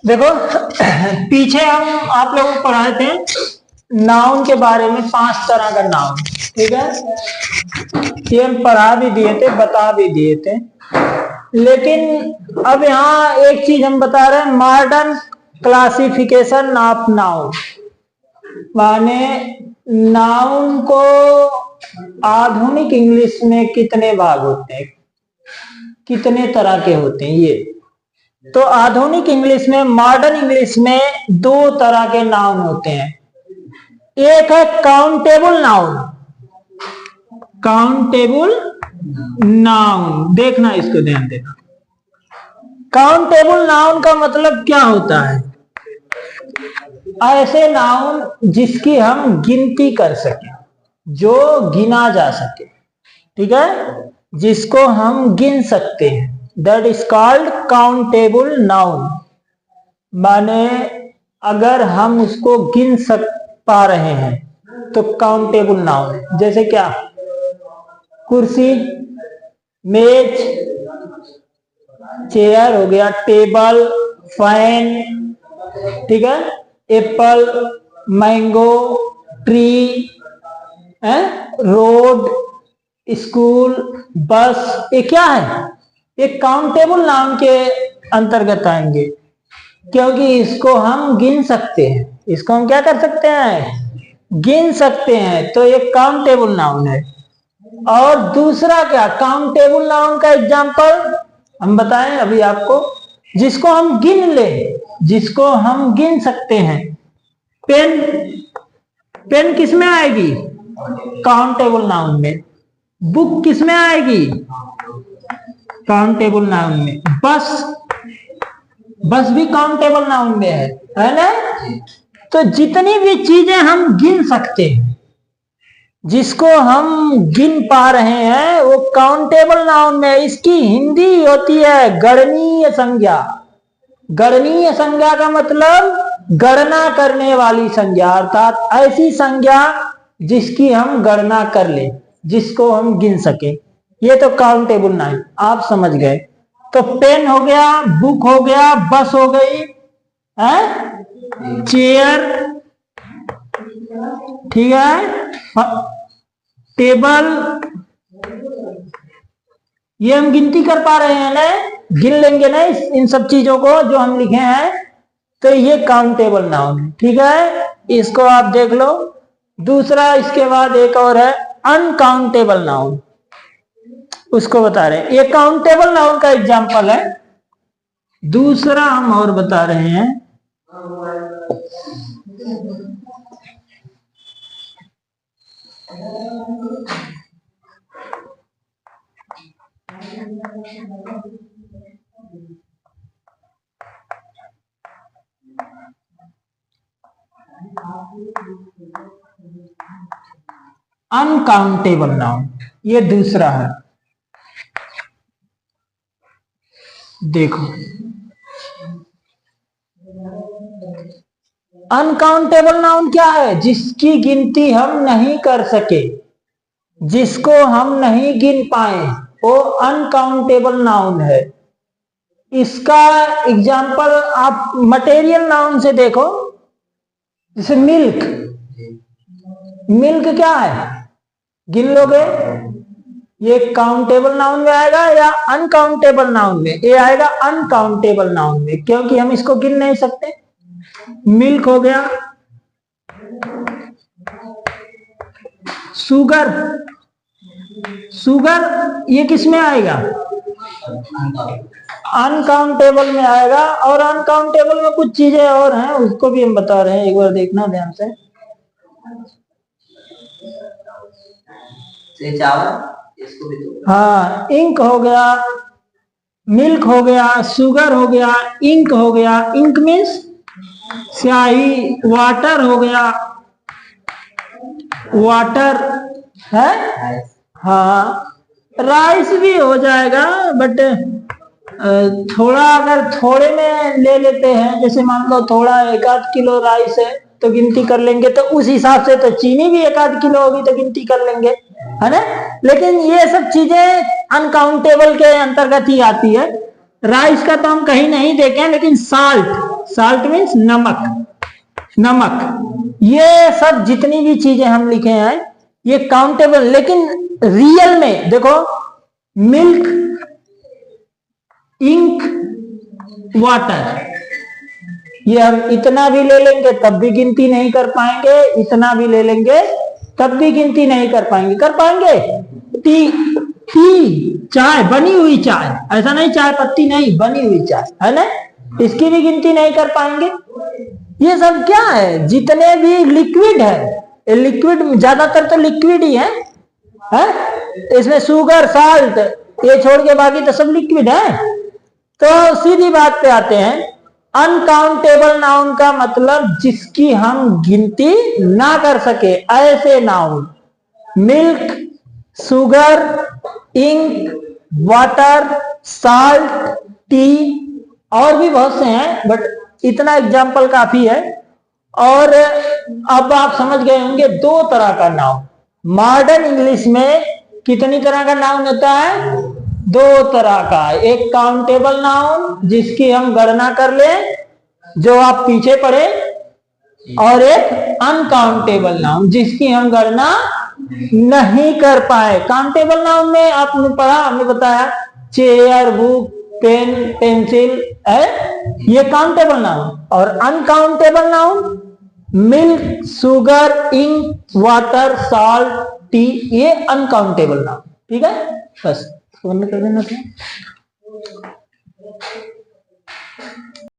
देखो पीछे हम आप लोगों को पढ़ाए थे नाउन के बारे में, 5 तरह का नाउन। ठीक है, ये हम पढ़ा भी दिए थे, बता भी दिए थे। लेकिन अब यहाँ एक चीज हम बता रहे हैं, मॉडर्न क्लासिफिकेशन ऑफ नाउन, माने नाउन को आधुनिक इंग्लिश में कितने भाग होते हैं, कितने तरह के होते हैं ये। तो आधुनिक इंग्लिश में, मॉडर्न इंग्लिश में 2 तरह के नाउन होते हैं। एक है काउंटेबल नाउन, काउंटेबल नाउन, देखना इसको ध्यान देना। काउंटेबल नाउन का मतलब क्या होता है? ऐसे नाउन जिसकी हम गिनती कर सके, जो गिना जा सके। ठीक है, जिसको हम गिन सकते हैं, that is called countable noun. माने अगर हम उसको गिन पा रहे हैं तो काउंटेबल नाउन है। जैसे क्या? कुर्सी, मेज, चेयर हो गया, टेबल, फैन, ठीक है, Apple, mango, tree, road, school, बस, ये क्या है? ये काउंटेबल नाउन के अंतर्गत आएंगे, क्योंकि इसको हम गिन सकते हैं। इसको हम क्या कर सकते हैं? गिन सकते हैं, तो ये काउंटेबल नाउन है। और दूसरा क्या? काउंटेबल नाउन का एग्जांपल हम बताएं अभी आपको, जिसको हम गिन ले, जिसको हम गिन सकते हैं। पेन, पेन किस में आएगी? काउंटेबल नाउन में। बुक किस में आएगी? काउंटेबल नाउन में। बस, बस भी काउंटेबल नाउन में है ना? तो जितनी भी चीजें हम गिन सकते हैं, जिसको हम गिन पा रहे हैं, वो काउंटेबल नाउन में। इसकी हिंदी होती है गणनीय संज्ञा। गणनीय संज्ञा का मतलब गणना करने वाली संज्ञा, अर्थात ऐसी संज्ञा जिसकी हम गणना कर ले, जिसको हम गिन सके। ये तो काउंटेबल नाउन आप समझ गए। तो पेन हो गया, बुक हो गया, बस हो गई, चेयर, ठीक है, टेबल, ये हम गिनती कर पा रहे हैं ना, गिन लेंगे ना इन सब चीजों को जो हम लिखे हैं, तो ये काउंटेबल नाउन है। ठीक है, इसको आप देख लो। दूसरा, इसके बाद एक और है अनकाउंटेबल नाउन, उसको बता रहे हैं। ये काउंटेबल नाउन का एग्जांपल है। दूसरा हम और बता रहे हैं, अनकाउंटेबल नाउन, ये दूसरा है। देखो, अनकाउंटेबल नाउन क्या है? जिसकी गिनती हम नहीं कर सके, जिसको हम नहीं गिन पाए, वो अनकाउंटेबल नाउन है। इसका एग्जाम्पल आप मटेरियल नाउन से देखो, जैसे मिल्क। मिल्क क्या है? गिन लोगे? ये काउंटेबल नाउन में आएगा या अनकाउंटेबल नाउन में? ये आएगा अनकाउंटेबल नाउन में, क्योंकि हम इसको गिन नहीं सकते। मिल्क हो गया। शुगर, शुगर ये किस में आएगा? अनकाउंटेबल में आएगा। और अनकाउंटेबल में कुछ चीजें और हैं, उसको भी हम बता रहे हैं, एक बार देखना ध्यान से। चावल, इसको भी तो। हाँ, इंक हो गया, मिल्क हो गया, शुगर हो गया, इंक हो गया। इंक मीन्स स्याही। वाटर हो गया, वाटर है। हाँ, राइस भी हो जाएगा, बट थोड़ा अगर थोड़े में ले लेते हैं, जैसे मान लो थोड़ा 1 किलो राइस है तो गिनती कर लेंगे, तो उस हिसाब से तो चीनी भी 1 किलो होगी तो गिनती कर लेंगे। है ना। लेकिन ये सब चीजें अनकाउंटेबल के अंतर्गत ही आती है। राइस का तो हम कहीं नहीं देखें, लेकिन साल्ट, साल्ट मीन्स नमक, नमक, ये सब जितनी भी चीजें हम लिखे हैं ये काउंटेबल। लेकिन रियल में देखो, मिल्क, इंक, वाटर, ये हम इतना भी ले लेंगे तब भी गिनती नहीं कर पाएंगे, इतना भी ले लेंगे तब भी गिनती नहीं कर पाएंगे। कर पाएंगे? टी, टी, चाय, बनी हुई चाय, ऐसा नहीं चाय पत्ती नहीं, बनी हुई चाय, है ना, इसकी भी गिनती नहीं कर पाएंगे। ये सब क्या है? जितने भी लिक्विड है, लिक्विड ज्यादातर तो लिक्विड ही है? इसमें शुगर, साल्ट, ये छोड़ के बाकी तो सब लिक्विड है। तो सीधी बात पे आते हैं, अनकाउंटेबल नाउन का मतलब जिसकी हम गिनती ना कर सके, ऐसे noun, milk, sugar, ink, water, salt, tea, और भी बहुत से हैं, बट इतना एग्जाम्पल काफी है। और अब आप समझ गए होंगे दो तरह का नाउन। मॉडर्न इंग्लिश में कितनी तरह का नाउन होता है? दो तरह का। एक काउंटेबल नाउन जिसकी हम गणना कर लें, जो आप पीछे पढ़े, और एक अनकाउंटेबल नाउन जिसकी हम गणना नहीं कर पाए। काउंटेबल नाउन में आपने पढ़ा, हमने बताया, चेयर, बुक, पेन, पेंसिल है, ये काउंटेबल नाउन। और uncountable noun, milk, sugar, ink, water, salt, tea, ये अनकाउंटेबल नाउन। ठीक है, बस बंद कर देना था।